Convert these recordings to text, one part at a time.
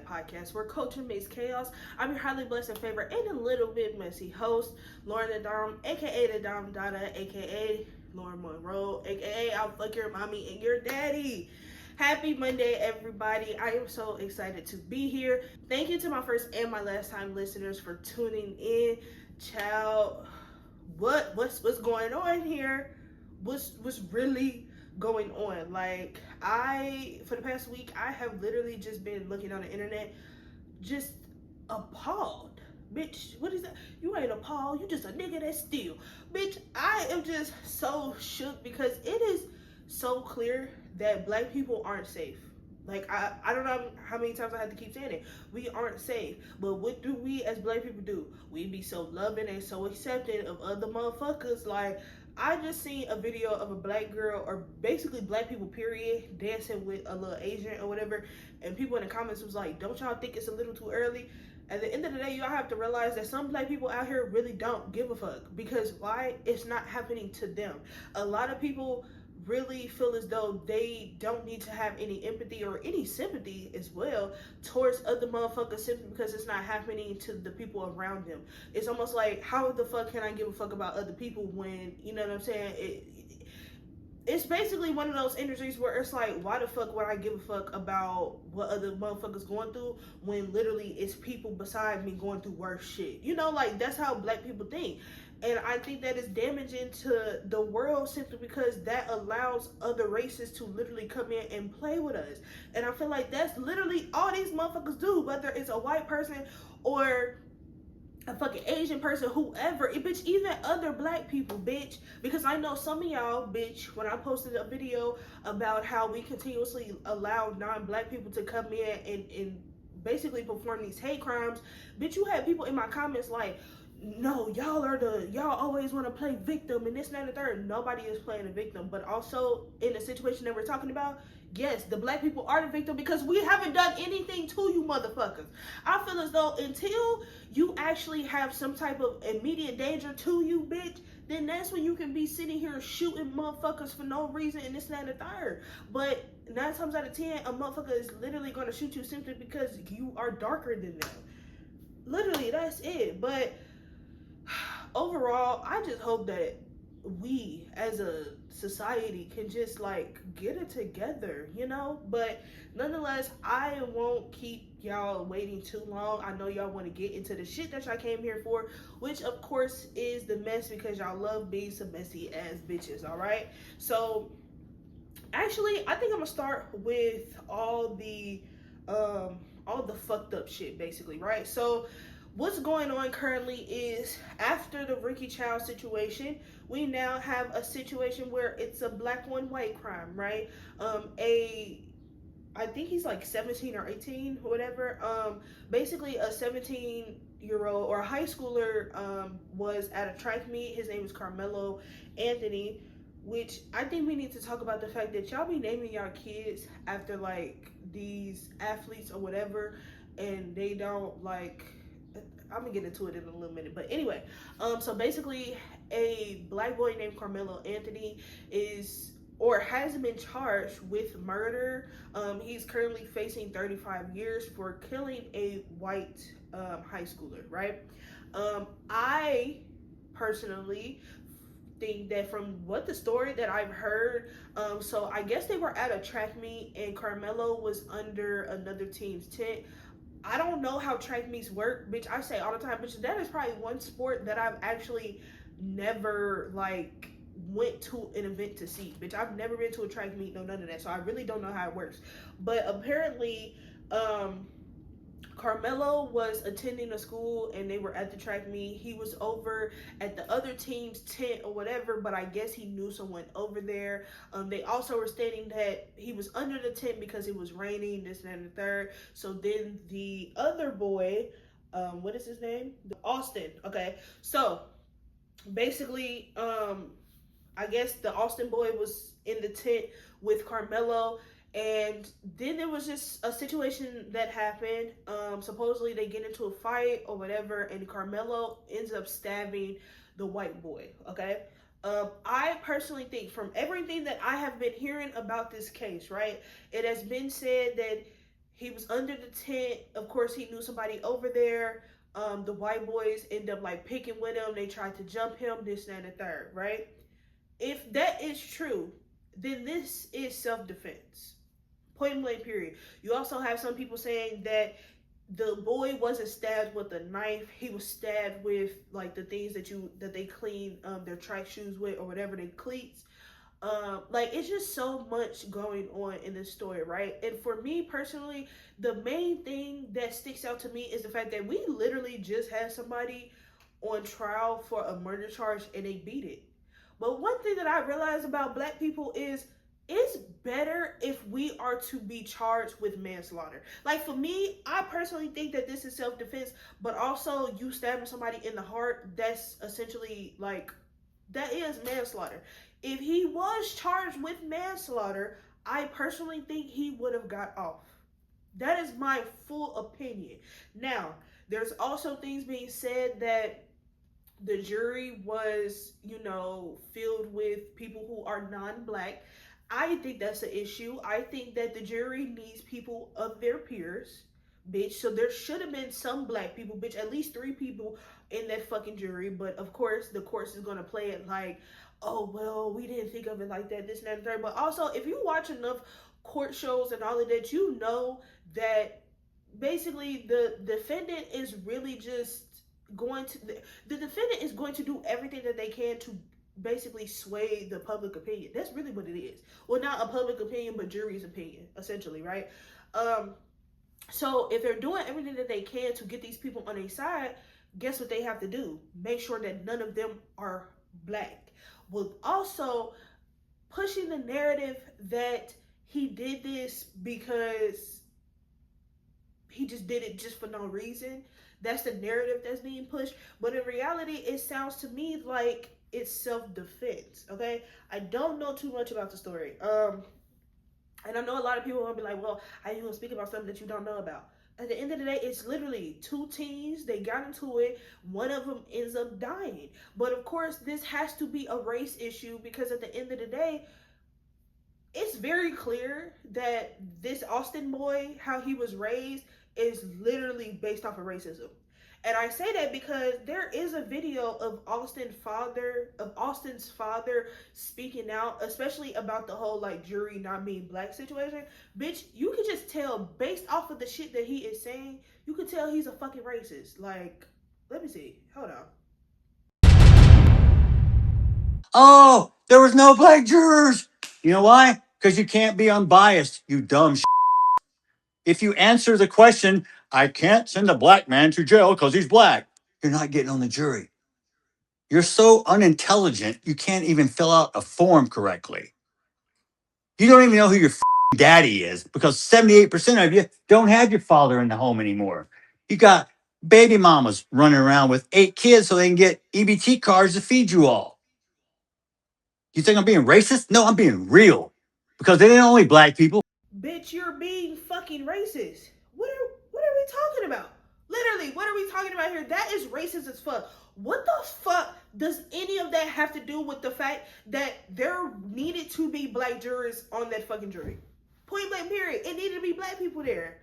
podcast where culture meets chaos. I'm your highly blessed and favorite and a little bit messy host, Lauren the Dom, aka the Dom Dada, aka Lauren Monroe, aka I'll fuck your mommy and your daddy. Happy Monday, everybody. I am so excited to be here. Thank you to my first and my last time listeners for tuning in. Child, what's going on here? What's really going on? Like, for the past week, I have literally just been looking on the internet, just appalled. Bitch, what is that? You ain't appalled, you just a nigga that steal. Bitch, I am just so shook because it is so clear that black people aren't safe. Like, I don't know how many times I have to keep saying it. We aren't safe. But what do we as black people do? We be so loving and so accepting of other motherfuckers. Like, I just seen a video of a black girl, or basically black people period, dancing with a little Asian or whatever. And people in the comments was like, don't y'all think it's a little too early? At the end of the day, y'all have to realize that some black people out here really don't give a fuck. Because why? It's not happening to them. A lot of people really feel as though they don't need to have any empathy or any sympathy as well towards other motherfuckers simply because it's not happening to the people around them. It's almost like, how the fuck can I give a fuck about other people when, you know what I'm saying? It's basically one of those industries where it's like, why the fuck would I give a fuck about what other motherfuckers going through when literally it's people beside me going through worse shit? You know, like, that's how black people think. And I think that is damaging to the world simply because that allows other races to literally come in and play with us. And I feel like that's literally all these motherfuckers do, whether it's a white person or a fucking Asian person, whoever, bitch, even other black people, bitch. Because I know some of y'all, bitch, when I posted a video about how we continuously allow non-black people to come in and basically perform these hate crimes, bitch, you had people in my comments like, no, y'all always want to play victim and this and that and the third. Nobody is playing a victim. But also in the situation that we're talking about, yes, the black people are the victim because we haven't done anything to you motherfuckers. I feel as though until you actually have some type of immediate danger to you, bitch, then that's when you can be sitting here shooting motherfuckers for no reason and this and that and the third. But 9 times out of 10, a motherfucker is literally going to shoot you simply because you are darker than them. Literally, that's it. But overall, I just hope that we as a society can just like get it together, you know? But nonetheless, I won't keep y'all waiting too long. I know y'all want to get into the shit that y'all came here for, which of course is the mess, because y'all love being some messy ass bitches, all right? So actually, I think I'm gonna start with all the fucked up shit, basically, right? So what's going on currently is, after the Ricky Child situation, we now have a situation where it's a black on white crime, right? I think he's like 17 or 18 or whatever. Basically a 17-year-old or a high schooler was at a track meet. His name is Carmelo Anthony, which I think we need to talk about the fact that y'all be naming y'all kids after like these athletes or whatever, and they don't like, I'm gonna get into it in a little minute, but anyway, so basically a black boy named Carmelo Anthony has been charged with murder. He's currently facing 35 years for killing a white high schooler, right? I personally think that from what the story that I've heard, so I guess they were at a track meet and Carmelo was under another team's tent. I don't know how track meets work, bitch. I say all the time, bitch, that is probably one sport that I've actually never like went to an event to see, bitch. I've never been to a track meet, no, none of that, so I really don't know how it works. But apparently Carmelo was attending a school and they were at the track meet. He was over at the other team's tent or whatever, but I guess he knew someone over there. They also were stating that he was under the tent because it was raining, this and the third. So then the other boy, what is his name? Austin. Okay, so basically, I guess the Austin boy was in the tent with Carmelo. And then there was just a situation that happened. Supposedly they get into a fight or whatever, and Carmelo ends up stabbing the white boy, okay? I personally think, from everything that I have been hearing about this case, right, it has been said that He was under the tent. Of course, he knew somebody over there. The white boys end up like picking with him. They tried to jump him, this, and the third, right? If that is true, then this is self-defense. Point blank, period. You also have some people saying that the boy wasn't stabbed with a knife. He was stabbed with like the things that they clean their track shoes with or whatever, they cleats. Like it's just so much going on in this story, right? And for me personally, the main thing that sticks out to me is the fact that we literally just had somebody on trial for a murder charge and they beat it. But one thing that I realize about black people is it's better if we are to be charged with manslaughter. Like for me, I personally think that this is self-defense, but also you stabbing somebody in the heart, that's essentially like, that is manslaughter. If he was charged with manslaughter, I personally think he would have got off. That is my full opinion. Now, there's also things being said that the jury was, filled with people who are non-black. I think that's an issue. I think that the jury needs people of their peers, bitch. So there should have been some black people, bitch, at least 3 people in that fucking jury. But of course, the courts is gonna play it like, oh, well, we didn't think of it like that, this and that and third. But also, if you watch enough court shows and all of that, you know that basically the defendant is really just the defendant is going to do everything that they can to basically sway the public opinion. That's really what it is. Well, not a public opinion, but jury's opinion, essentially, right? So if they're doing everything that they can to get these people on their side, guess what they have to do? Make sure that none of them are black. Well, also pushing the narrative that he did this because he just did it just for no reason. That's the narrative that's being pushed. But in reality, it sounds to me like it's self-defense, okay? I don't know too much about the story. And I know a lot of people are gonna be like, well, how you gonna speak about something that you don't know about? At the end of the day, it's literally 2 teens. They got into it. One of them ends up dying. But of course, this has to be a race issue because at the end of the day, it's very clear that this Austin boy, how he was raised, is literally based off of racism. And I say that because there is a video of Austin's father speaking out, especially about the whole like jury not being black situation. Bitch, you can just tell based off of the shit that he is saying, you can tell he's a fucking racist. Like, let me see. Hold on. Oh, there was no black jurors. You know why? Because you can't be unbiased, you dumb shit. If you answer the question, I can't send a black man to jail because he's black, you're not getting on the jury. You're so unintelligent, you can't even fill out a form correctly. You don't even know who your daddy is because 78% of you don't have your father in the home anymore. You got baby mamas running around with 8 kids so they can get EBT cards to feed you all. You think I'm being racist? No, I'm being real. Because they ain't only black people. Bitch, you're being fucking racist. What are we talking about? Literally, what are we talking about here? That is racist as fuck. What the fuck does any of that have to do with the fact that there needed to be black jurors on that fucking jury? Point blank, period. It needed to be black people there.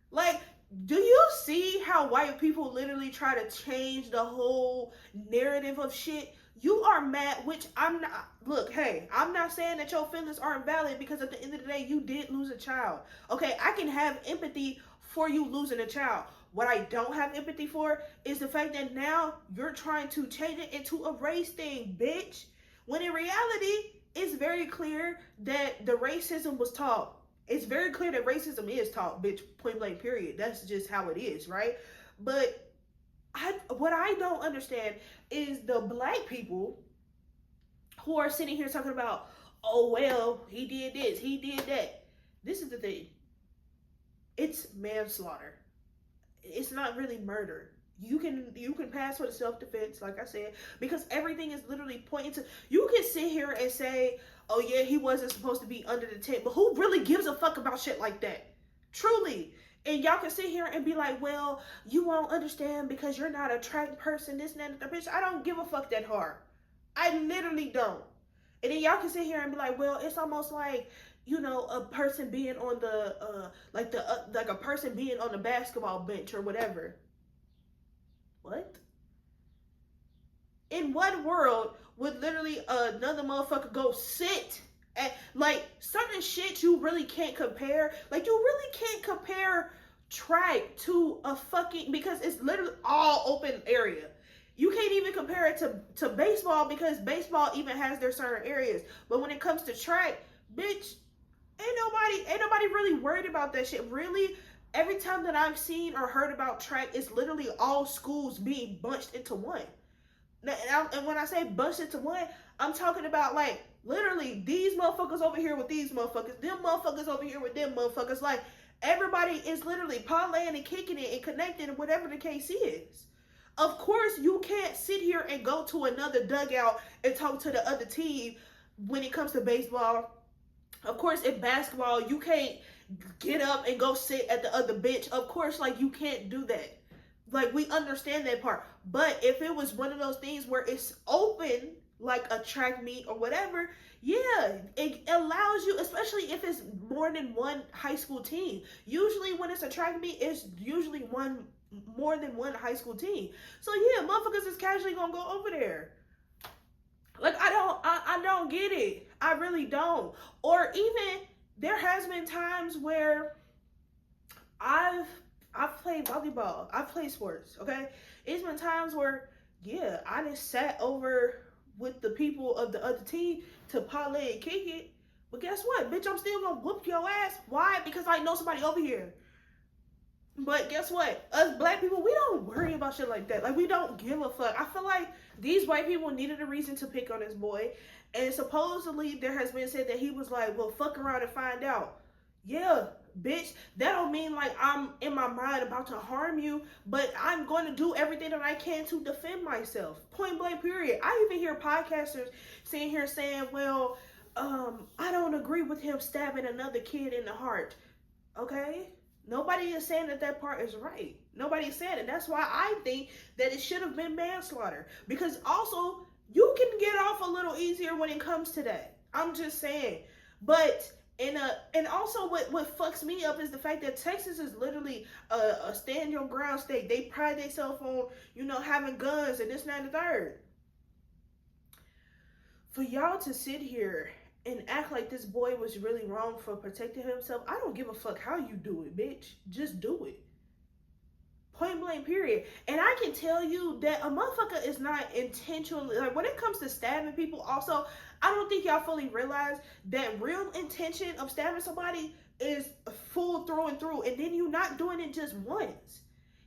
Like, do you see how white people literally try to change the whole narrative of shit? You are mad, which I'm not. Look, hey, I'm not saying that your feelings aren't valid because at the end of the day, you did lose a child. Okay, I can have empathy for you losing a child. What I don't have empathy for is the fact that now you're trying to change it into a race thing, bitch. When in reality, it's very clear that the racism was taught. It's very clear that racism is taught, bitch, point blank, period. That's just how it is, right? But what I don't understand is the black people who are sitting here talking about, oh, well, he did this, he did that. This is the thing. It's manslaughter. It's not really murder. You can pass for the self-defense, like I said, because everything is literally pointing to. You can sit here and say, oh yeah, he wasn't supposed to be under the tent, but who really gives a fuck about shit like that? Truly. And y'all can sit here and be like, well, you won't understand because you're not a track person, this and that, and the bitch. I don't give a fuck that hard. I literally don't. And then y'all can sit here and be like, well, it's almost like you know, a person being on the like a person being on the basketball bench or whatever. What? In what world would literally another motherfucker go sit at, like, certain shit you really can't compare. Like, you really can't compare track to a fucking, because it's literally all open area. You can't even compare it to baseball, because baseball even has their certain areas. But when it comes to track, bitch, ain't nobody really worried about that shit. Really, every time that I've seen or heard about track, it's literally all schools being bunched into one. And when I say bunched into one, I'm talking about, like, literally these motherfuckers over here with these motherfuckers, them motherfuckers over here with them motherfuckers. Like, everybody is literally parlaying and kicking it and connecting, whatever the case is. Of course, you can't sit here and go to another dugout and talk to the other team when it comes to baseball. Of course, in basketball, you can't get up and go sit at the other bench. Of course, like, you can't do that. Like, we understand that part. But if it was one of those things where it's open, like a track meet or whatever, yeah, it allows you, especially if it's more than one high school team. Usually when it's a track meet, it's usually more than one high school team. So yeah, motherfuckers is casually gonna go over there. Like, I don't get it. I really don't. Or even, there has been times where I've played volleyball. I've played sports, okay? It's been times where, yeah, I just sat over with the people of the other team to parlay and kick it. But guess what? Bitch, I'm still gonna whoop your ass. Why? Because I know somebody over here. But guess what? Us black people, we don't worry about shit like that. Like, we don't give a fuck. I feel like these white people needed a reason to pick on this boy. And supposedly there has been said that he was like, well, fuck around and find out. Yeah, bitch, that don't mean like I'm in my mind about to harm you, but I'm going to do everything that I can to defend myself. Point blank, period. I even hear podcasters sitting here saying, well, I don't agree with him stabbing another kid in the heart. Okay? Nobody is saying that part is right. Nobody is saying it. That's why I think that it should have been manslaughter. Because also, you can get off a little easier when it comes to that. I'm just saying. But and also what fucks me up is the fact that Texas is literally a stand your ground state. They pride themselves on, you know, having guns and this and that and the third. For y'all to sit here and act like this boy was really wrong for protecting himself, I don't give a fuck how you do it, bitch. Just do it. Point blank, period. And I can tell you that a motherfucker is not intentionally, like, when it comes to stabbing people, also, I don't think y'all fully realize that real intention of stabbing somebody is full through and through, and then you not doing it just once.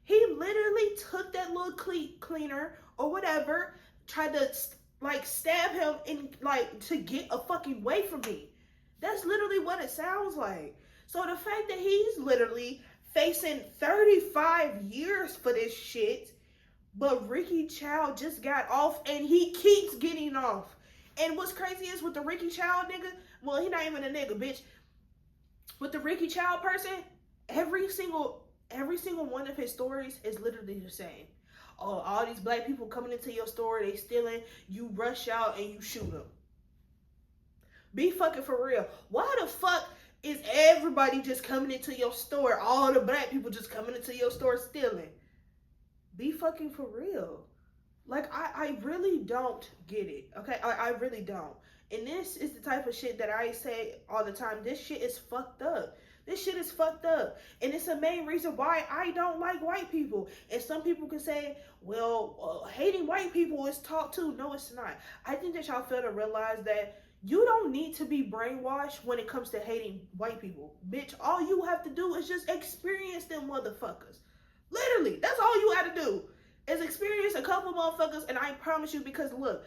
He literally took that little cleaner or whatever, tried to like stab him in, like, to get a fucking way from me. That's literally what it sounds like. So the fact that he's literally facing 35 years for this shit, but Ricky Chow just got off and he keeps getting off. And what's crazy is with the Ricky Chow nigga, well, he not even a nigga, bitch. With the Ricky Chow person, every single one of his stories is literally the same. Oh, all these black people coming into your store, they stealing, you rush out and you shoot them. Be fucking for real. Why the fuck is everybody just coming into your store? All the black people just coming into your store stealing. Be fucking for real. Like, I really don't get it, okay? I really don't. And this is the type of shit that I say all the time. This shit is fucked up. This shit is fucked up. And it's the main reason why I don't like white people. And some people can say, well, hating white people is taught too. No, it's not. I think that y'all fail to realize that you don't need to be brainwashed when it comes to hating white people. Bitch, all you have to do is just experience them motherfuckers. Literally, that's all you have to do. Is experience a couple motherfuckers, and I promise you, because look,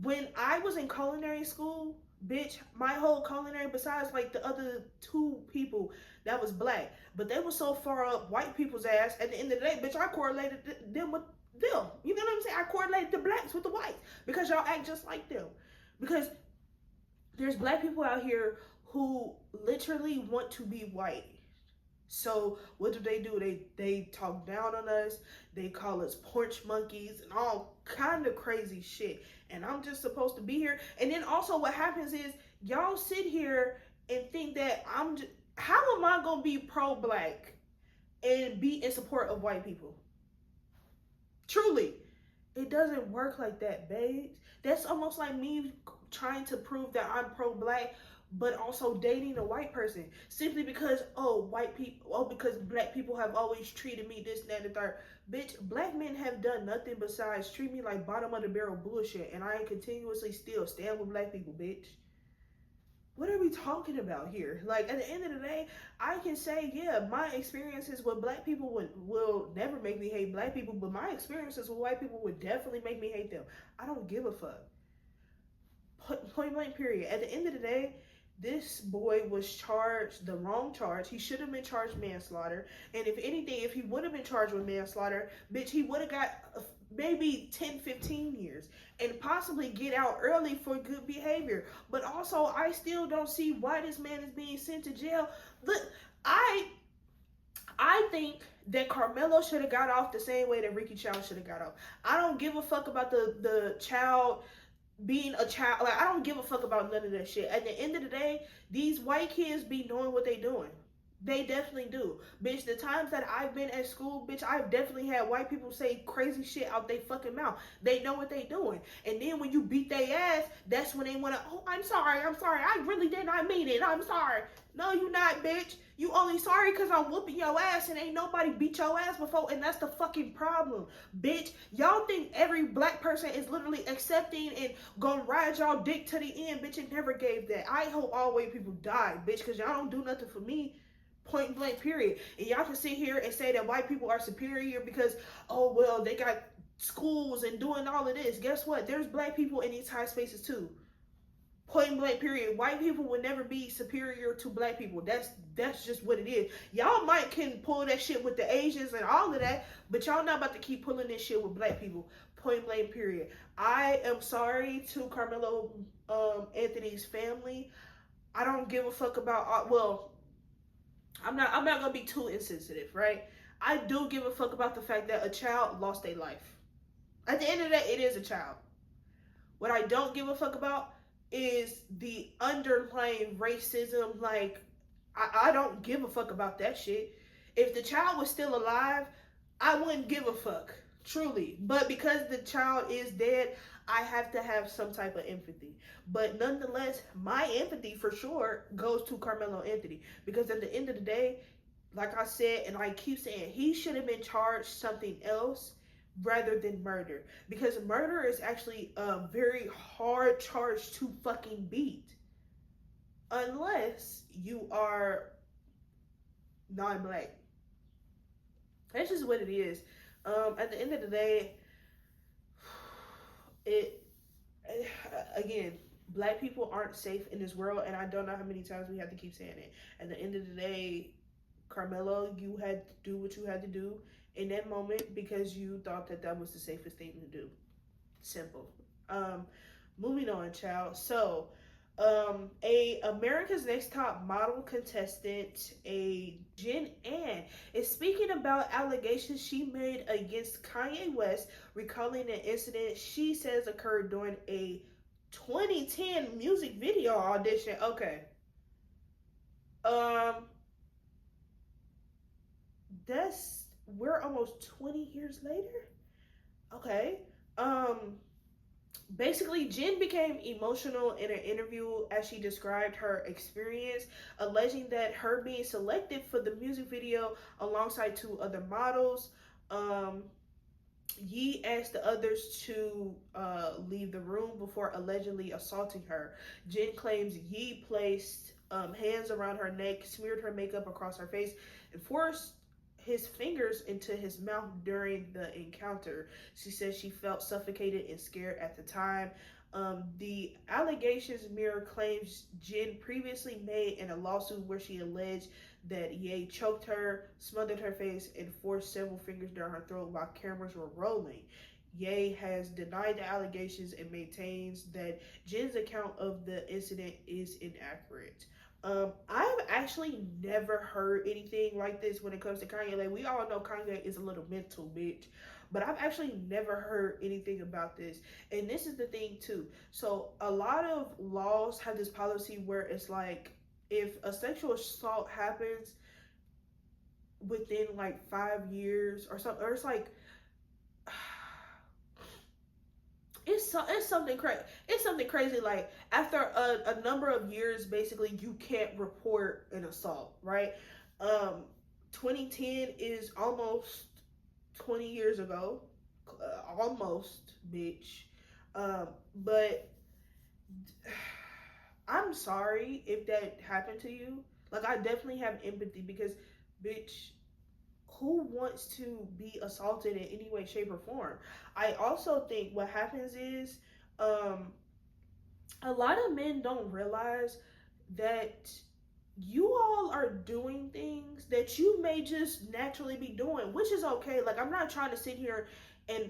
when I was in culinary school, bitch, my whole culinary, besides like the other two people that was black, but they were so far up white people's ass, at the end of the day, bitch, I correlated them with them. You know what I'm saying? I correlated the blacks with the whites, because y'all act just like them. Because there's black people out here who literally want to be white. So what do? They talk down on us. They call us porch monkeys and all kind of crazy shit. And I'm just supposed to be here. And then also what happens is y'all sit here and think that how am I gonna be pro-black and be in support of white people? Truly, it doesn't work like that, babes. That's almost like me trying to prove that I'm pro-black, but also dating a white person simply because because black people have always treated me this, that, and the third. Bitch, black men have done nothing besides treat me like bottom of the barrel bullshit, and I continuously still stand with black people, bitch. What are we talking about here? Like, at the end of the day, I can say, yeah, my experiences with black people will never make me hate black people, but my experiences with white people would definitely make me hate them. I don't give a fuck. Point blank, period. At the end of the day, this boy was charged the wrong charge. He should have been charged manslaughter. And if anything, if he would have been charged with manslaughter, bitch, he would have got maybe 10, 15 years and possibly get out early for good behavior. But also, I still don't see why this man is being sent to jail. Look, I think that Carmelo should have got off the same way that Ricky Chow should have got off. I don't give a fuck about the child being a child. Like, I don't give a fuck about none of that shit. At the end of the day, these white kids be knowing what they doing. They definitely do. Bitch, the times that I've been at school, bitch, I've definitely had white people say crazy shit out their fucking mouth. They know what they doing. And then when you beat their ass, that's when they want to, oh, I'm sorry. I really did not mean it. I'm sorry. No, you not, bitch. You only sorry because I'm whooping your ass and ain't nobody beat your ass before, and that's the fucking problem, bitch. Y'all think every black person is literally accepting and gonna ride y'all dick to the end, bitch. It never gave that. I hope all white people die, bitch, because y'all don't do nothing for me. Point blank, period. And y'all can sit here and say that white people are superior because, oh, well, they got schools and doing all of this. Guess what? There's black people in these high spaces too. Point blank, period. White people will never be superior to black people. That's just what it is. Y'all can pull that shit with the Asians and all of that, but y'all not about to keep pulling this shit with black people. Point blank, period. I am sorry to Carmelo Anthony's family. I don't give a fuck about, I'm not gonna be too insensitive, right? I do give a fuck about the fact that a child lost their life. At the end of the day, it is a child. What I don't give a fuck about is the underlying racism. Like, I don't give a fuck about that shit. If the child was still alive, I wouldn't give a fuck, truly. But because the child is dead, I have to have some type of empathy. But nonetheless, my empathy for sure goes to Carmelo Anthony. Because at the end of the day, like I said, and I keep saying, he should have been charged something else rather than murder. Because murder is actually a very hard charge to fucking beat. Unless you are non-black. That's just what it is. At the end of the day, again, black people aren't safe in this world, and I don't know how many times we have to keep saying it. At the end of the day, Carmelo, you had to do what you had to do in that moment because you thought that was the safest thing to do. Simple. Moving on, child. So, a America's Next Top Model contestant, a Jen Ann, is speaking about allegations she made against Kanye West, recalling an incident she says occurred during a 2010 music video audition. Okay. We're almost 20 years later. Okay. Basically, Jen became emotional in an interview as she described her experience, alleging that her being selected for the music video alongside two other models, Yee asked the others to leave the room before allegedly assaulting her. Jen claims Yee placed hands around her neck, smeared her makeup across her face, and forced his fingers into his mouth during the encounter. She says she felt suffocated and scared at the time. The allegations mirror claims Jen previously made in a lawsuit where she alleged that Ye choked her, smothered her face, and forced several fingers down her throat while cameras were rolling. Ye has denied the allegations and maintains that Jen's account of the incident is inaccurate. I've actually never heard anything like this when it comes to Kanye. Like, we all know Kanye is a little mental, bitch. But I've actually never heard anything about this. And this is the thing, too. So, a lot of laws have this policy where it's like, if a sexual assault happens within like 5 years or something, or it's like it's something crazy. It's something crazy. Like after a number of years, basically you can't report an assault, right? 2010 is almost 20 years ago, almost, bitch. But I'm sorry if that happened to you. Like I definitely have empathy because, bitch, who wants to be assaulted in any way, shape, or form? I also think what happens is, a lot of men don't realize that you all are doing things that you may just naturally be doing, which is okay. Like, I'm not trying to sit here and,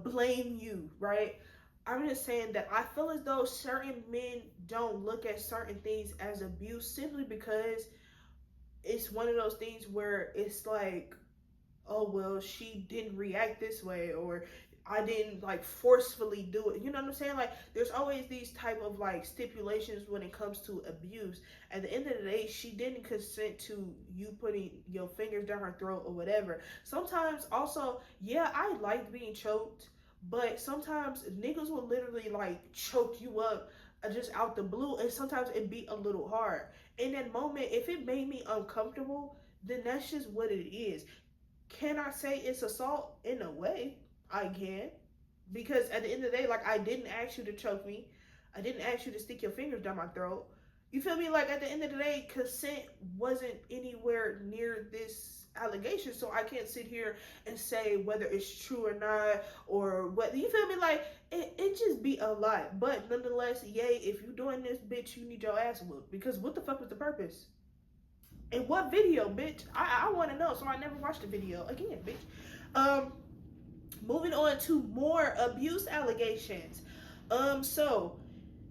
blame you, right? I'm just saying that I feel as though certain men don't look at certain things as abuse simply because it's one of those things where it's like, oh well, she didn't react this way, or I didn't like forcefully do it. You know what I'm saying? Like there's always these type of like stipulations when it comes to abuse. At the end of the day, she didn't consent to you putting your fingers down her throat or whatever. Sometimes also, yeah, I like being choked, but sometimes niggas will literally like choke you up just out the blue, and sometimes it be a little hard. In that moment, if it made me uncomfortable, then that's just what it is. Can I say it's assault? In a way, I can. Because at the end of the day, like, I didn't ask you to choke me. I didn't ask you to stick your fingers down my throat. You feel me? Like, at the end of the day, consent wasn't anywhere near this allegation. So I can't sit here and say whether it's true or not, or what. You feel me? Like, it just be a lot. But nonetheless, yay, if you doing this, bitch, you need your ass whooped. Because what the fuck was the purpose? In what video, bitch? I want to know, so I never watched the video again, bitch. Moving on to more abuse allegations. So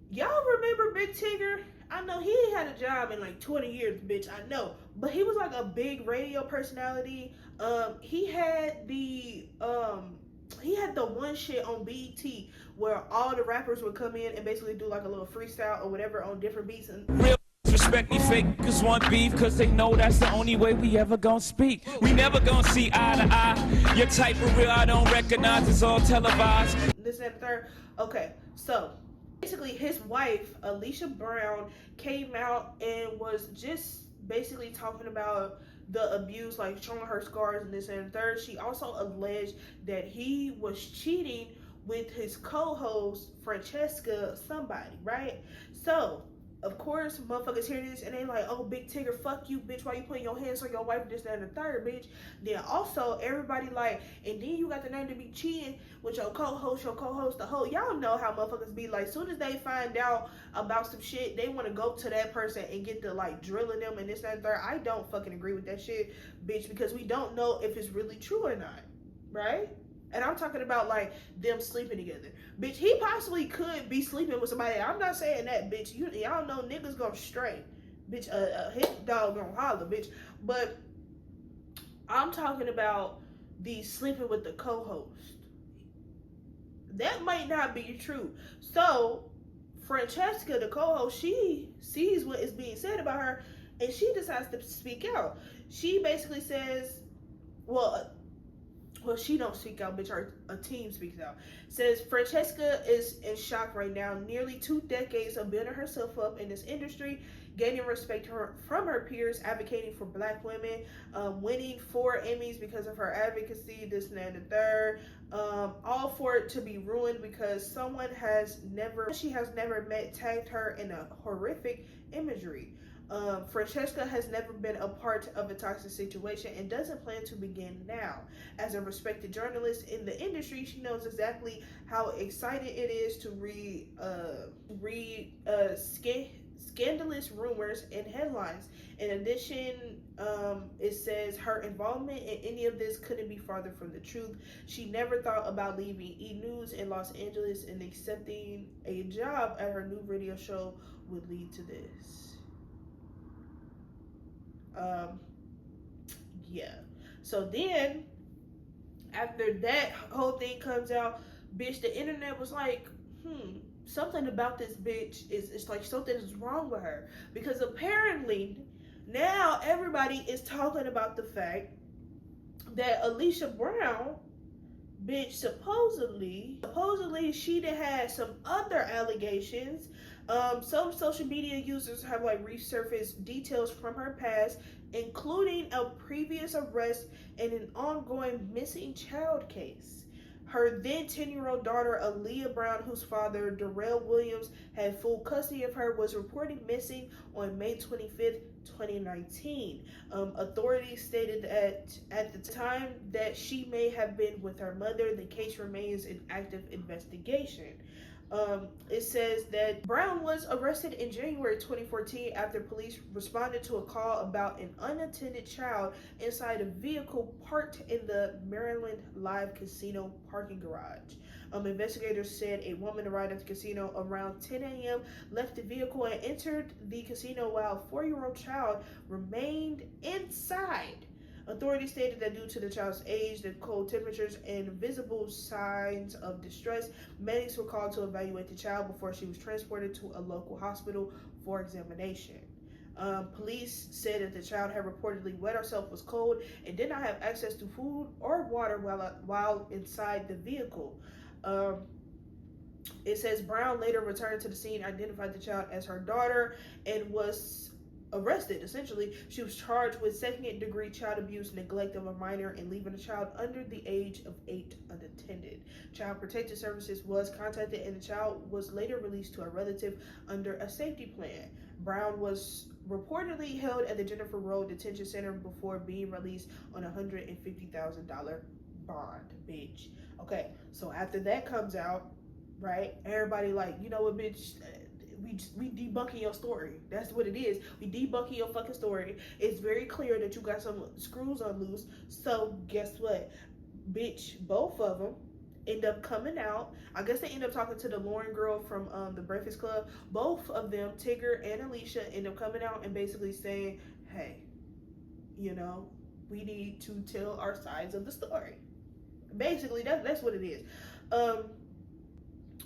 y'all remember Big Tigger? I know he ain't had a job in like 20 years, bitch. I know, but he was like a big radio personality. He had the one shit on BET where all the rappers would come in and basically do like a little freestyle or whatever on different beats and. Respect me fakers want beef cause they know that's the only way we ever gonna speak. We never gonna see eye to eye. Your type of real I don't recognize, it's all televised. This and the third. Okay, so basically his wife, Alicia Brown, came out and was just basically talking about the abuse, like showing her scars and this and the third. She also alleged that he was cheating with his co-host, Francesca somebody, right? So of course, motherfuckers hear this and they like, oh, Big Tigger, fuck you, bitch. Why you putting your hands on your wife, this, that, and the third, bitch? Then also, everybody like, and then you got the name to be cheating with your co-host, the whole. Y'all know how motherfuckers be like, soon as they find out about some shit, they want to go to that person and get to like drilling them and this, that, and third. I don't fucking agree with that shit, bitch, because we don't know if it's really true or not, right? And I'm talking about like them sleeping together. Bitch, he possibly could be sleeping with somebody. I'm not saying that, bitch. Y'all know niggas gonna stray. Bitch, a hit dog gonna holler, bitch. But I'm talking about the sleeping with the co-host. That might not be true. So, Francesca, the co-host, she sees what is being said about her and she decides to speak out. She basically says, well, she don't speak out, bitch. A team speaks out. Says Francesca is in shock right now. Nearly 2 decades of building herself up in this industry, gaining respect from her peers, advocating for Black women, winning 4 Emmys because of her advocacy, this and that and the third. All for it to be ruined because someone she has never met tagged her in a horrific imagery. Francesca has never been a part of a toxic situation and doesn't plan to begin now. As a respected journalist in the industry, she knows exactly how excited it is to read scandalous rumors and headlines. In addition, it says her involvement in any of this couldn't be farther from the truth. She never thought about leaving E! News in Los Angeles and accepting a job at her new radio show would lead to this. Yeah. So then, after that whole thing comes out, bitch, the internet was like, something about this bitch is, it's like something is wrong with her, because apparently now everybody is talking about the fact that Alicia Brown, bitch, supposedly she done had some other allegations. Some social media users have like resurfaced details from her past, including a previous arrest and an ongoing missing child case. Her then 10-year-old daughter, Aaliyah Brown, whose father, Darrell Williams, had full custody of her, was reported missing on May 25th, 2019. Authorities stated that at the time that she may have been with her mother, the case remains in active investigation. It says that Brown was arrested in January 2014 after police responded to a call about an unattended child inside a vehicle parked in the Maryland Live Casino parking garage. Investigators said a woman arrived at the casino around 10 a.m., left the vehicle, and entered the casino while a 4-year-old child remained inside. Authorities stated that due to the child's age, the cold temperatures, and visible signs of distress, medics were called to evaluate the child before she was transported to a local hospital for examination. Police said that the child had reportedly wet herself, was cold, and did not have access to food or water while inside the vehicle. It says Brown later returned to the scene, identified the child as her daughter, and was arrested. Essentially, she was charged with second-degree child abuse, neglect of a minor, and leaving a child under the age of 8 unattended. Child Protective Services was contacted, and the child was later released to a relative under a safety plan. Brown was reportedly held at the Jennifer Road Detention Center before being released on a $150,000 bond, bitch. Okay, so after that comes out, right, everybody like, you know what, bitch, we debunking your story. That's what it is. We debunking your fucking story. It's very clear that you got some screws unloose. So guess what, bitch? Both of them end up coming out. I guess they end up talking to the Lauren girl from the Breakfast Club. Both of them, Tigger and Alicia, end up coming out and basically saying, hey, you know, we need to tell our sides of the story. Basically, that's what it is.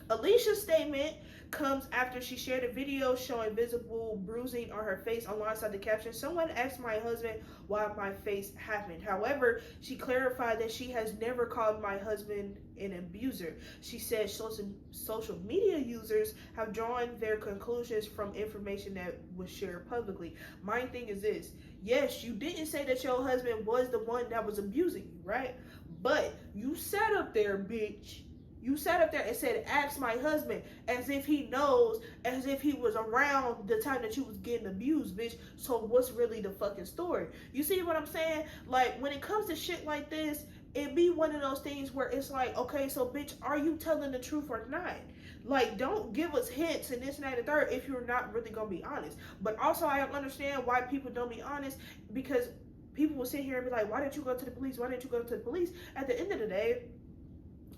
Alicia's statement comes after she shared a video showing visible bruising on her face alongside the caption, "Someone asked my husband why my face happened." However, she clarified that she has never called my husband an abuser. She said social media users have drawn their conclusions from information that was shared publicly. My thing is this: yes, you didn't say that your husband was the one that was abusing you, right? But you sat up there, bitch. You sat up there and said, ask my husband, as if he knows, as if he was around the time that you was getting abused, bitch. So what's really the fucking story? You see what I'm saying? Like, when it comes to shit like this, it be one of those things where it's like, okay, so bitch, are you telling the truth or not? Like, don't give us hints and this and that and third if you're not really gonna be honest. But also, I understand why people don't be honest, because people will sit here and be like, why didn't you go to the police? Why didn't you go to the police? At the end of the day,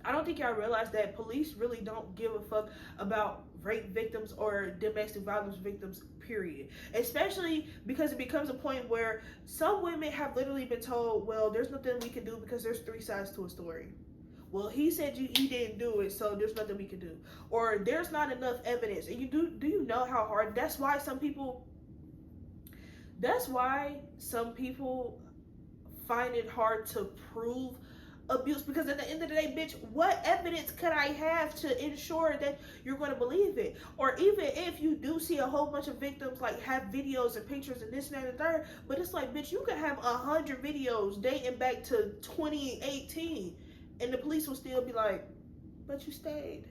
I don't think y'all realize that police really don't give a fuck about rape victims or domestic violence victims, period. Especially because it becomes a point where some women have literally been told, well, there's nothing we can do because there's 3 sides to a story. Well, he said he didn't do it, so there's nothing we can do. Or there's not enough evidence. And do you know how hard? That's why some people find it hard to prove abuse, because at the end of the day, bitch, what evidence could I have to ensure that you're going to believe it? Or even if you do see a whole bunch of victims like have videos and pictures and this and that and third, but it's like, bitch, you could have 100 videos dating back to 2018 and the police will still be like, but you stayed,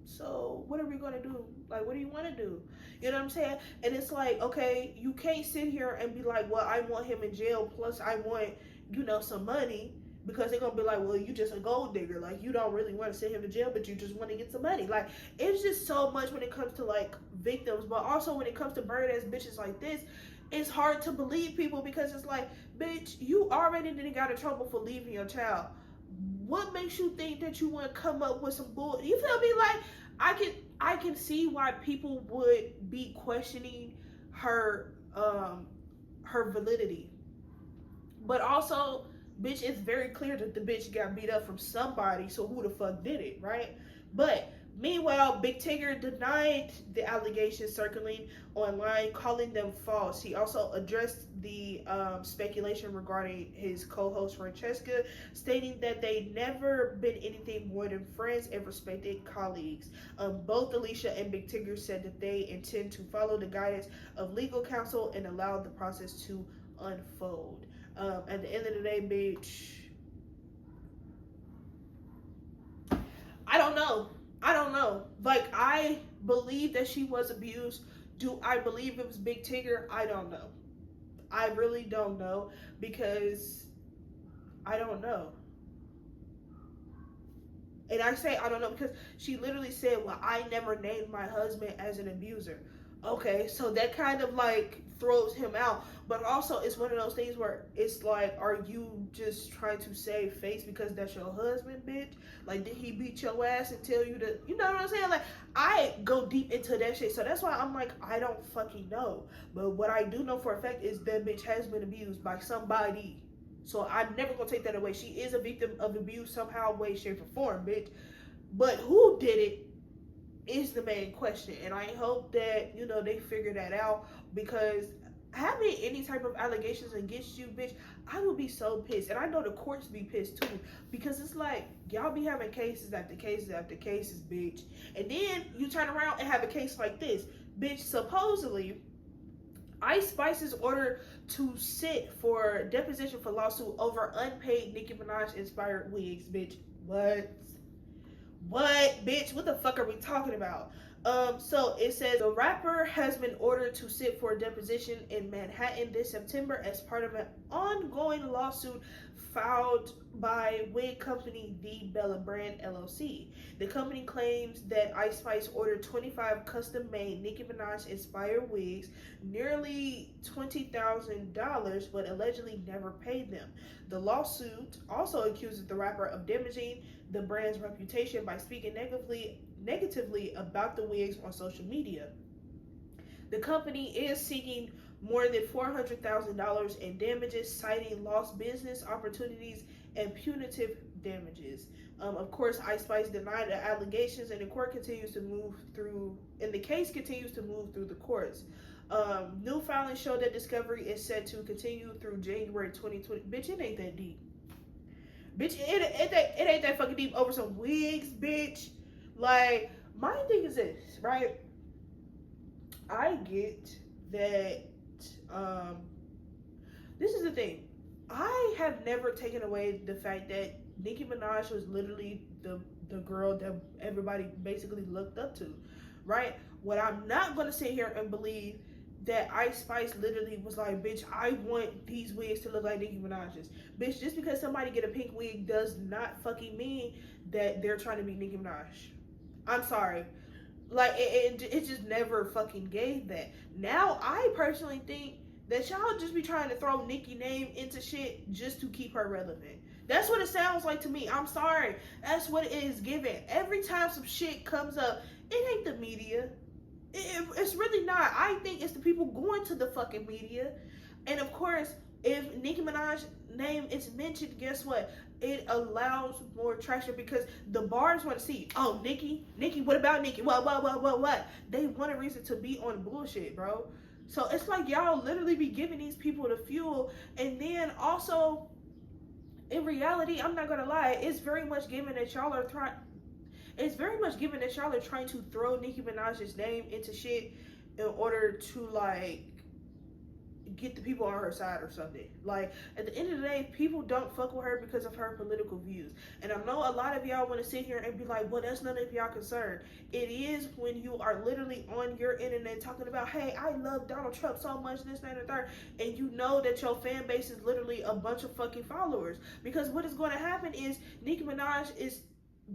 so what are we going to do? Like, what do you want to do? You know what I'm saying? And it's like, okay, you can't sit here and be like, well, I want him in jail, plus I want, you know, some money. Because they're going to be like, well, you just a gold digger. Like, you don't really want to send him to jail, but you just want to get some money. Like, it's just so much when it comes to, like, victims. But also when it comes to bird-ass bitches like this, it's hard to believe people because it's like, bitch, you already didn't got in trouble for leaving your child. What makes you think that you want to come up with some bull? You feel me? Like, I can see why people would be questioning her validity. But also, bitch, it's very clear that the bitch got beat up from somebody, so who the fuck did it, right? But Meanwhile, Big Tigger denied the allegations circulating online, calling them false. He also addressed the speculation regarding his co-host Francesca, stating that they never been anything more than friends and respected colleagues. Both Alicia and Big Tigger said that they intend to follow the guidance of legal counsel and allow the process to unfold. At the end of the day, bitch, I don't know. Like, I believe that she was abused. Do I believe it was Big Tigger? I don't know. I really don't know, because I don't know. And I say I don't know because she literally said, well, I never named my husband as an abuser. Okay, so that kind of like throws him out. But also, it's one of those things where it's like, are you just trying to save face because that's your husband, bitch? Like, did he beat your ass and tell you to, you know what I'm saying? Like, I go deep into that shit. So that's why I'm like, I don't fucking know. But what I do know for a fact is that bitch has been abused by somebody. So I'm never gonna take that away. She is a victim of abuse somehow, way, shape, or form, bitch. But who did it is the main question. And I hope that, you know, they figure that out, because having any type of allegations against you, bitch, I would be so pissed. And I know the courts be pissed too, because it's like, y'all be having cases after cases after cases, bitch. And then you turn around and have a case like this. Bitch, supposedly, Ice Spice's order to sit for deposition for lawsuit over unpaid Nicki Minaj inspired wigs, bitch. What? Bitch? What the fuck are we talking about? So it says the rapper has been ordered to sit for a deposition in Manhattan this September as part of an ongoing lawsuit filed by wig company The Bella Brand LLC. The company claims that Ice Spice ordered 25 custom-made Nicki Minaj-inspired wigs, nearly $20,000, but allegedly never paid them. The lawsuit also accuses the rapper of damaging the brand's reputation by speaking negatively about the wigs on social media. The company is seeking more than $400,000 in damages, citing lost business opportunities and punitive damages. Of course, Ice Spice denied the allegations, and the case continues to move through the courts. New filings show that discovery is set to continue through January 2020. Bitch, it ain't that deep. Bitch, it ain't that fucking deep over some wigs, bitch. Like, my thing is this, right? I get that, this is the thing. I have never taken away the fact that Nicki Minaj was literally the girl that everybody basically looked up to, right? What I'm not gonna sit here and believe that Ice Spice literally was like, bitch, I want these wigs to look like Nicki Minaj's. Bitch, just because somebody get a pink wig does not fucking mean that they're trying to be Nicki Minaj. I'm sorry. Like, it just never fucking gave that. Now, I personally think that y'all just be trying to throw Nicki name into shit just to keep her relevant. That's what it sounds like to me. I'm sorry. That's what it is given. Every time some shit comes up, it ain't the media. It's really not. I think it's the people going to the fucking media. And of course, if Nicki Minaj's name is mentioned, guess what? It allows more traction, because the bars want to see, oh, Nicki, what about Nicki? What? They want a reason to be on bullshit, bro. So it's like y'all literally be giving these people the fuel. And then also, in reality, I'm not gonna lie, it's very much given that y'all are trying to throw Nicki Minaj's name into shit in order to, like, get the people on her side or something. Like, at the end of the day, people don't fuck with her because of her political views. And I know a lot of y'all want to sit here and be like, well, that's none of y'all concern. It is when you are literally on your internet talking about, hey, I love Donald Trump so much, this, that, and the third, and you know that your fan base is literally a bunch of fucking followers. Because what is going to happen is Nicki Minaj is,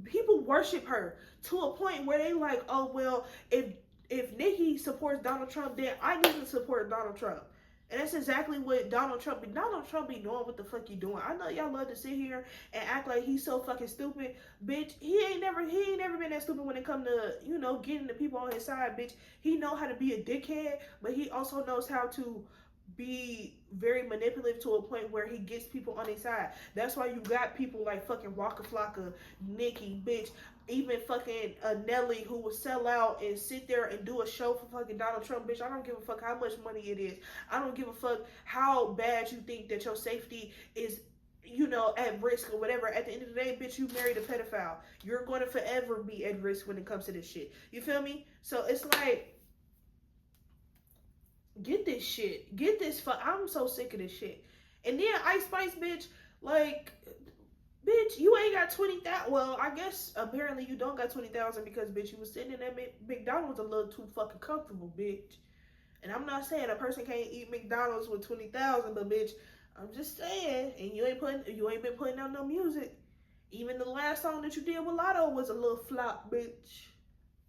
people worship her to a point where they like, oh, well, if Nicki supports Donald Trump, then I need to support Donald Trump. And that's exactly what Donald Trump be knowing what the fuck you doing. I know y'all love to sit here and act like he's so fucking stupid. Bitch, he ain't never been that stupid when it come to, you know, getting the people on his side, bitch. He know how to be a dickhead, but he also knows how to be very manipulative to a point where he gets people on his side. That's why you got people like fucking Waka Flocka, Nicki, bitch. even fucking Nelly, who would sell out and sit there and do a show for fucking Donald Trump. Bitch, I don't give a fuck how much money it is. I don't give a fuck how bad you think that your safety is, you know, at risk or whatever. At the end of the day, bitch, you married a pedophile. You're going to forever be at risk when it comes to this shit. You feel me? So it's like, get this shit. Get this fuck. I'm so sick of this shit. And then Ice Spice, bitch, like, bitch, you ain't got 20,000. Well, I guess apparently you don't got 20,000 because, bitch, you was sitting in that McDonald's a little too fucking comfortable, bitch. And I'm not saying a person can't eat McDonald's with 20,000, but, bitch, I'm just saying. And you ain't been putting out no music. Even the last song that you did with Lotto was a little flop, bitch.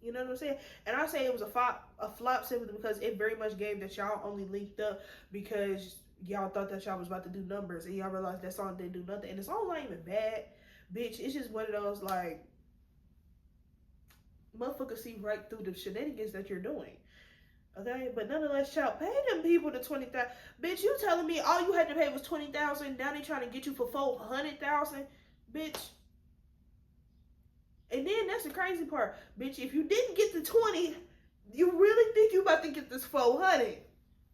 You know what I'm saying? And I say it was a flop simply because it very much gave that y'all only linked up because y'all thought that y'all was about to do numbers, and y'all realized that song didn't do nothing. And the song's not even bad, bitch. It's just one of those, like, motherfuckers see right through the shenanigans that you're doing. Okay? But nonetheless, child, pay them people the 20,000. Bitch, you telling me all you had to pay was 20,000, now they trying to get you for 400,000? Bitch. And then that's the crazy part. Bitch, if you didn't get the 20, you really think you about to get this 400?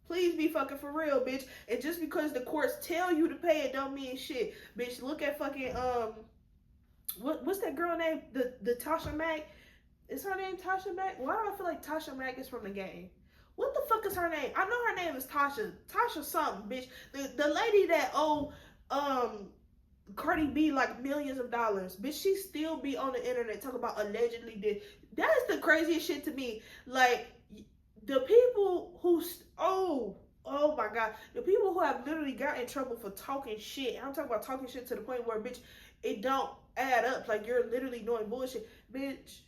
Please be fucking for real, bitch. And just because the courts tell you to pay it don't mean shit. Bitch, look at fucking, what's that girl name? The Tasha Mack? Is her name Tasha Mack? Why do I feel like Tasha Mack is from the game? What the fuck is her name? I know her name is Tasha. Tasha something, bitch. The lady that Cardi B like millions of dollars. Bitch, she still be on the internet talking about allegedly did. That is the craziest shit to me. Like, the people who, oh my God, the people who have literally got in trouble for talking shit. I'm talking about talking shit to the point where, bitch, it don't add up. Like, you're literally doing bullshit. Bitch,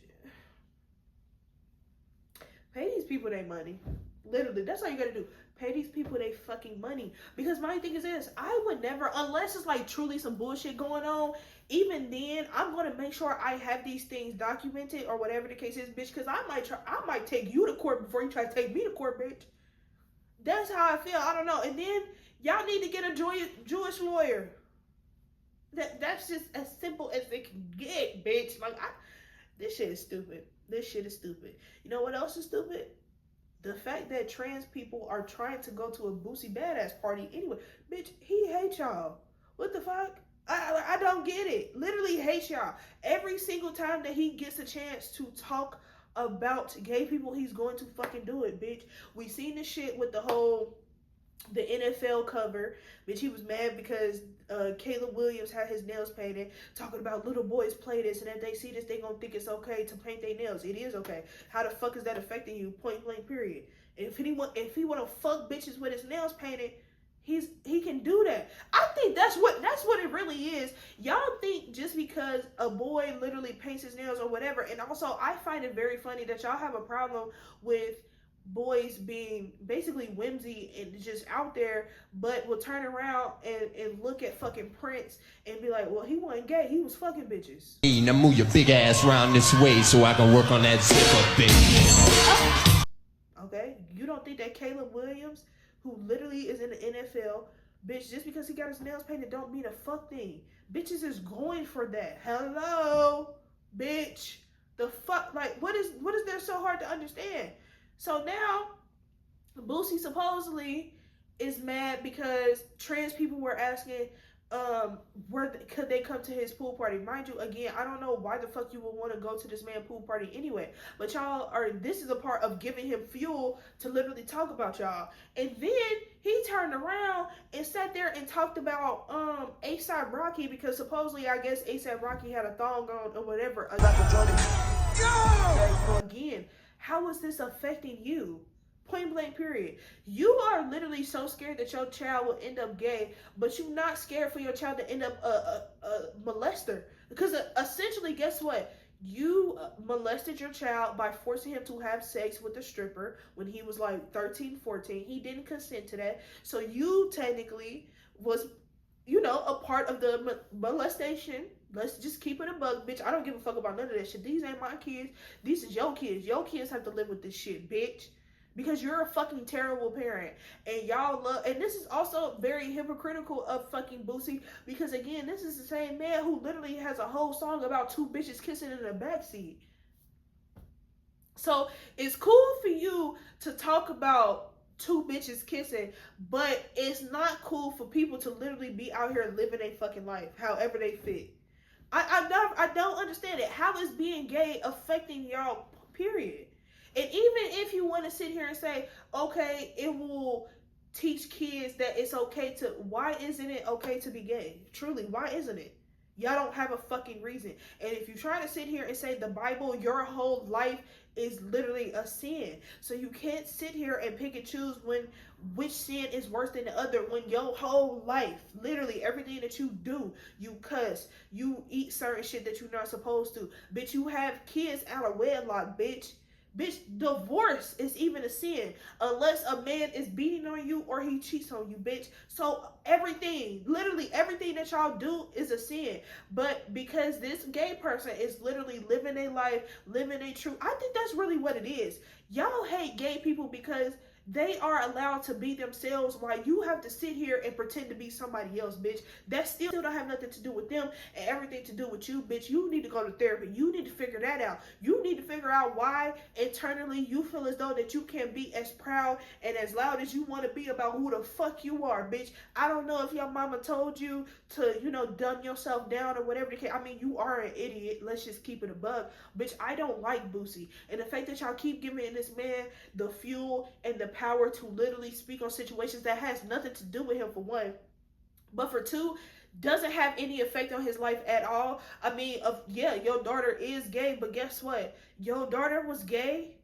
pay these people their money. Literally, that's all you gotta do. Pay these people their fucking money. Because my thing is this, I would never, unless it's like truly some bullshit going on, even then, I'm gonna make sure I have these things documented or whatever the case is, bitch, because I might take you to court before you try to take me to court, bitch. That's how I feel. I don't know. And then y'all need to get a Jewish lawyer. That's just as simple as it can get, bitch. Like, this shit is stupid. This shit is stupid. You know what else is stupid? The fact that trans people are trying to go to a Boosie Badass party anyway. Bitch, he hates y'all. What the fuck? I don't get it. Literally hates y'all. Every single time that he gets a chance to talk about gay people, he's going to fucking do it, bitch. We seen this shit with the NFL cover. Bitch, he was mad because Caleb Williams had his nails painted, talking about little boys play this, and if they see this, they gonna think it's okay to paint their nails. It is okay. How the fuck is that affecting you? Point blank, period. If he wanna fuck bitches with his nails painted, he can do that. I think that's what it really is. Y'all think just because a boy literally paints his nails or whatever, and also I find it very funny that y'all have a problem with boys being basically whimsy and just out there, but will turn around and look at fucking Prince and be like, well, he wasn't gay, he was fucking bitches. Now move your big ass around this way so I can work on that zipper, bitch. Okay, you don't think that Caleb Williams, who literally is in the NFL, bitch, just because he got his nails painted don't mean a fuck thing. Bitches is going for that. Hello, bitch. The fuck, like, what is there so hard to understand? So now, Boosie supposedly is mad because trans people were asking, could they come to his pool party? Mind you, again, I don't know why the fuck you would want to go to this man's pool party anyway. But this is a part of giving him fuel to literally talk about y'all. And then he turned around and sat there and talked about A$AP Rocky because supposedly, I guess A$AP Rocky had a thong on or whatever. So again, how is this affecting you? Point blank, period. You are literally so scared that your child will end up gay, but you're not scared for your child to end up a molester. Because essentially, guess what? You molested your child by forcing him to have sex with a stripper when he was like 13, 14. He didn't consent to that. So you technically was, a part of the molestation. Let's just keep it a bug, bitch. I don't give a fuck about none of that shit. These ain't my kids. These is your kids. Your kids have to live with this shit, bitch. because you're a fucking terrible parent, and y'all love, and this is also very hypocritical of fucking Boosie, because again, this is the same man who literally has a whole song about two bitches kissing in the backseat. So it's cool for you to talk about two bitches kissing, but it's not cool for people to literally be out here living a fucking life however they fit. I don't understand it. How is being gay affecting y'all, period? And even if you want to sit here and say, okay, it will teach kids that it's okay to, why isn't it okay to be gay? Truly, why isn't it? Y'all don't have a fucking reason. And if you try to sit here and say the Bible, your whole life is literally a sin. So you can't sit here and pick and choose which sin is worse than the other, when your whole life, literally everything that you do, you cuss, you eat certain shit that you're not supposed to. Bitch, you have kids out of wedlock, bitch. Bitch, divorce is even a sin unless a man is beating on you or he cheats on you, bitch. So everything, literally everything that y'all do is a sin. But because this gay person is literally living a life, living a truth, I think that's really what it is. Y'all hate gay people because they are allowed to be themselves, while you have to sit here and pretend to be somebody else, bitch. That still don't have nothing to do with them and everything to do with you, bitch. You need to go to therapy. You need to figure that out. You need to figure out why internally you feel as though that you can be as proud and as loud as you want to be about who the fuck you are, bitch. I don't know if your mama told you to, dumb yourself down or whatever the case. I mean, you are an idiot. Let's just keep it a bug. Bitch, I don't like Boosie. And the fact that y'all keep giving this man the fuel and the power to literally speak on situations that has nothing to do with him, for one, but for two, doesn't have any effect on his life at all. I mean, yeah, your daughter is gay, but guess what? Your daughter was gay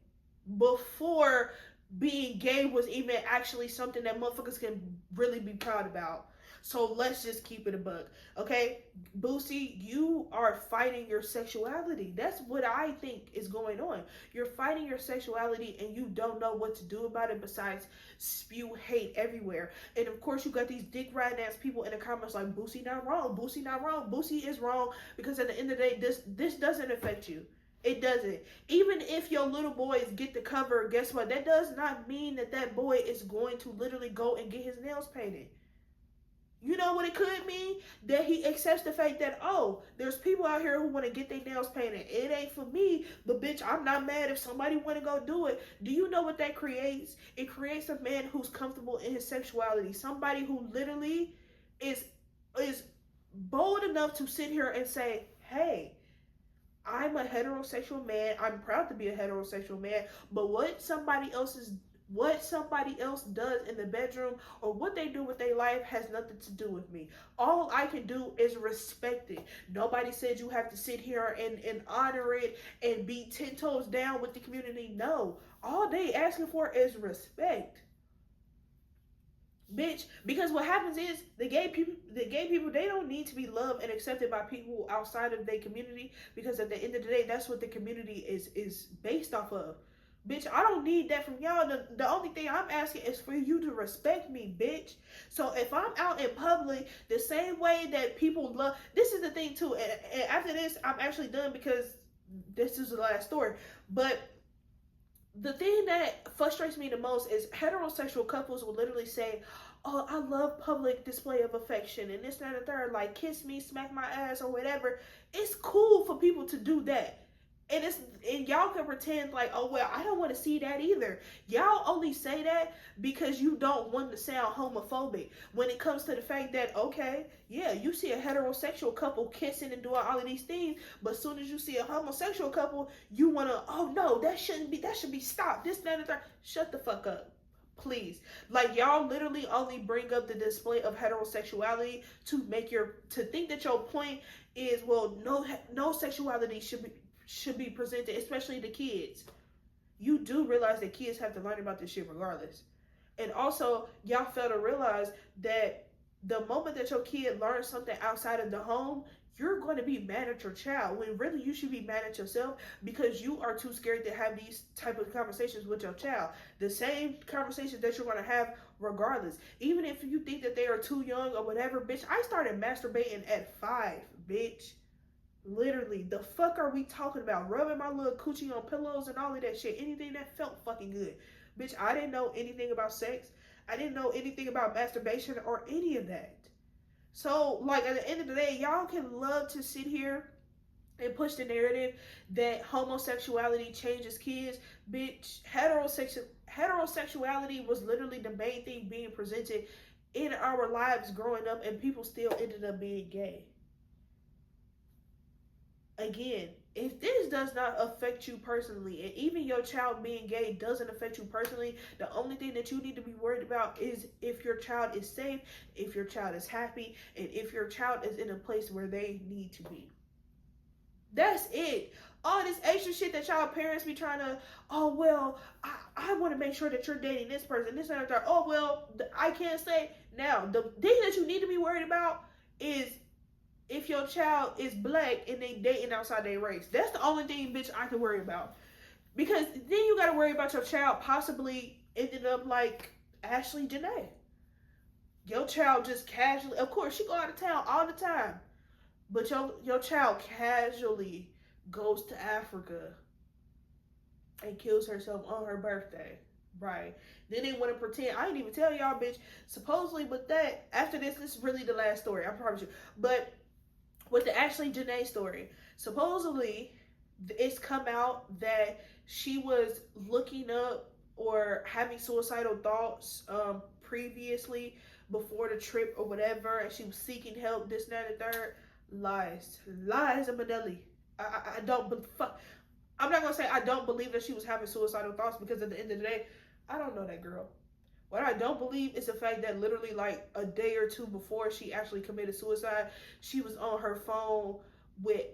before being gay was even actually something that motherfuckers can really be proud about. So let's just keep it a buck, okay? Boosie, you are fighting your sexuality. That's what I think is going on. You're fighting your sexuality and you don't know what to do about it besides spew hate everywhere. And of course, you got these dick riding ass people in the comments like, Boosie not wrong, Boosie not wrong, Boosie is wrong, because at the end of the day, this doesn't affect you. It doesn't. Even if your little boys get the cover, guess what? That does not mean that boy is going to literally go and get his nails painted. You know what it could mean? That he accepts the fact that, oh, there's people out here who want to get their nails painted. It ain't for me, but bitch, I'm not mad if somebody want to go do it. Do you know what that creates? It creates a man who's comfortable in his sexuality. Somebody who literally is bold enough to sit here and say, hey, I'm a heterosexual man. I'm proud to be a heterosexual man. But what somebody else does in the bedroom or what they do with their life has nothing to do with me. All I can do is respect it. Nobody said you have to sit here and honor it and be 10 toes down with the community. No. All they asking for is respect. Bitch, because what happens is the gay people, they don't need to be loved and accepted by people outside of their community, because at the end of the day, that's what the community is based off of. Bitch, I don't need that from y'all. The only thing I'm asking is for you to respect me, bitch. So if I'm out in public, the same way that people love, this is the thing too, and after this, I'm actually done because this is the last story. But the thing that frustrates me the most is heterosexual couples will literally say, oh, I love public display of affection and this, that, and the third, like kiss me, smack my ass, or whatever. It's cool for people to do that. And y'all can pretend like, oh, well, I don't want to see that either. Y'all only say that because you don't want to sound homophobic. When it comes to the fact that, okay, yeah, you see a heterosexual couple kissing and doing all of these things, but as soon as you see a homosexual couple, you want to, oh, no, that should be stopped. This, that, and the third. Shut the fuck up. Please. Like, y'all literally only bring up the display of heterosexuality to think that your point is, well, no sexuality should be presented, especially to kids. You do realize that kids have to learn about this shit regardless. And also, y'all fail to realize that the moment that your kid learns something outside of the home, you're going to be mad at your child, when really you should be mad at yourself because you are too scared to have these type of conversations with your child. The same conversations that you're going to have regardless. Even if you think that they are too young or whatever, bitch, I started masturbating at 5, bitch. Literally, the fuck are we talking about? Rubbing my little coochie on pillows and all of that shit. Anything that felt fucking good. Bitch, I didn't know anything about sex. I didn't know anything about masturbation or any of that. So, like, at the end of the day, y'all can love to sit here and push the narrative that homosexuality changes kids. Bitch, heterosexuality was literally the main thing being presented in our lives growing up, and people still ended up being gay. Again, if this does not affect you personally, and even your child being gay doesn't affect you personally, the only thing that you need to be worried about is if your child is safe, if your child is happy, and if your child is in a place where they need to be. That's it. All this extra shit that y'all parents be trying to, oh, well, I want to make sure that you're dating this person, this and that. Oh, well, I can't say. Now, the thing that you need to be worried about is if your child is black and they dating outside their race. That's the only thing, bitch, I can worry about. Because then you got to worry about your child possibly ending up like Ashley Janae. Your child just casually, of course, she go out of town all the time. But your child casually goes to Africa and kills herself on her birthday. Right. Then they want to pretend. I didn't even tell y'all, bitch. Supposedly with that, after this is really the last story. I promise you. But with the Ashley Janae story, supposedly it's come out that she was looking up or having suicidal thoughts previously before the trip or whatever, and she was seeking help, this, that, and the third. Lies and Manelli. I don't. I'm not gonna say I don't believe that she was having suicidal thoughts, because at the end of the day, I don't know that girl. What I don't believe is the fact that literally like a day or two before she actually committed suicide, she was on her phone with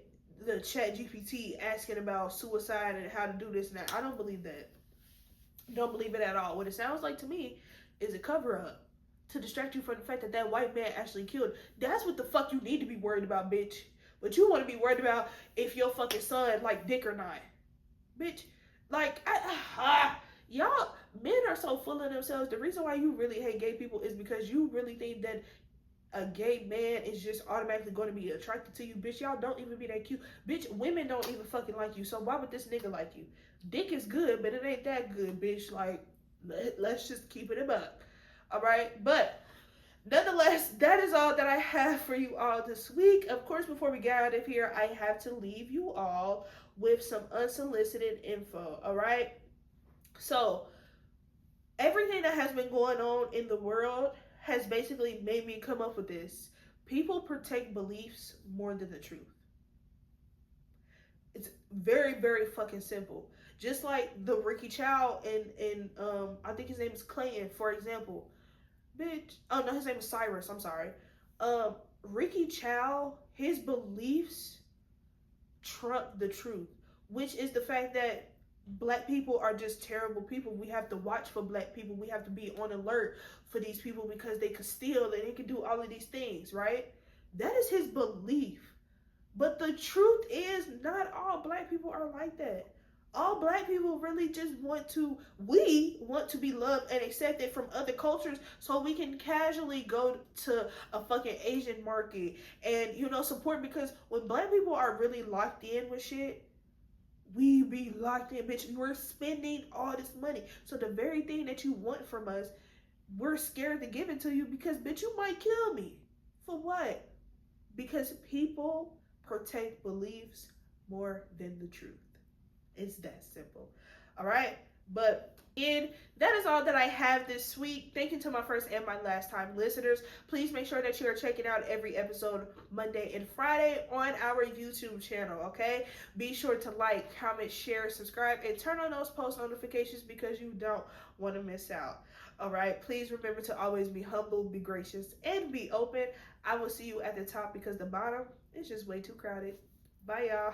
the ChatGPT asking about suicide and how to do this and that. I don't believe that. Don't believe it at all. What it sounds like to me is a cover up to distract you from the fact that that white man actually killed. That's what the fuck you need to be worried about, bitch. But you want to be worried about if your fucking son like dick or not. Bitch, like, y'all, men are so full of themselves. The reason why you really hate gay people is because you really think that a gay man is just automatically going to be attracted to you. Bitch, y'all don't even be that cute. Bitch, women don't even fucking like you. So why would this nigga like you? Dick is good, but it ain't that good, bitch. Like, let's just keep it a buck. All right, but nonetheless, that is all that I have for you all this week. Of course, before we get out of here, I have to leave you all with some unsolicited info. All right, so everything that has been going on in the world has basically made me come up with this. People protect beliefs more than the truth. It's very, very fucking simple. Just like the Ricky Chow and I think his name is Clayton, for example. Bitch. Oh no, his name is Cyrus. I'm sorry. Ricky Chow, his beliefs trump the truth, which is the fact that black people are just terrible people. We have to watch for black people. We have to be on alert for these people because they could steal and they could do all of these things, right? That is his belief. But the truth is, not all black people are like that. All black people really just we want to be loved and accepted from other cultures, so we can casually go to a fucking Asian market and, support, because when black people are really locked in with shit, we be locked in, bitch. We're spending all this money. So the very thing that you want from us, we're scared to give it to you because, bitch, you might kill me. For what? Because people protect beliefs more than the truth. It's that simple. All right. But again, that is all that I have this week. Thank you to my first and my last time listeners. Please make sure that you are checking out every episode Monday and Friday on our YouTube channel. Okay. Be sure to like, comment, share, subscribe, and turn on those post notifications because you don't want to miss out. All right. Please remember to always be humble, be gracious, and be open. I will see you at the top because the bottom is just way too crowded. Bye, y'all.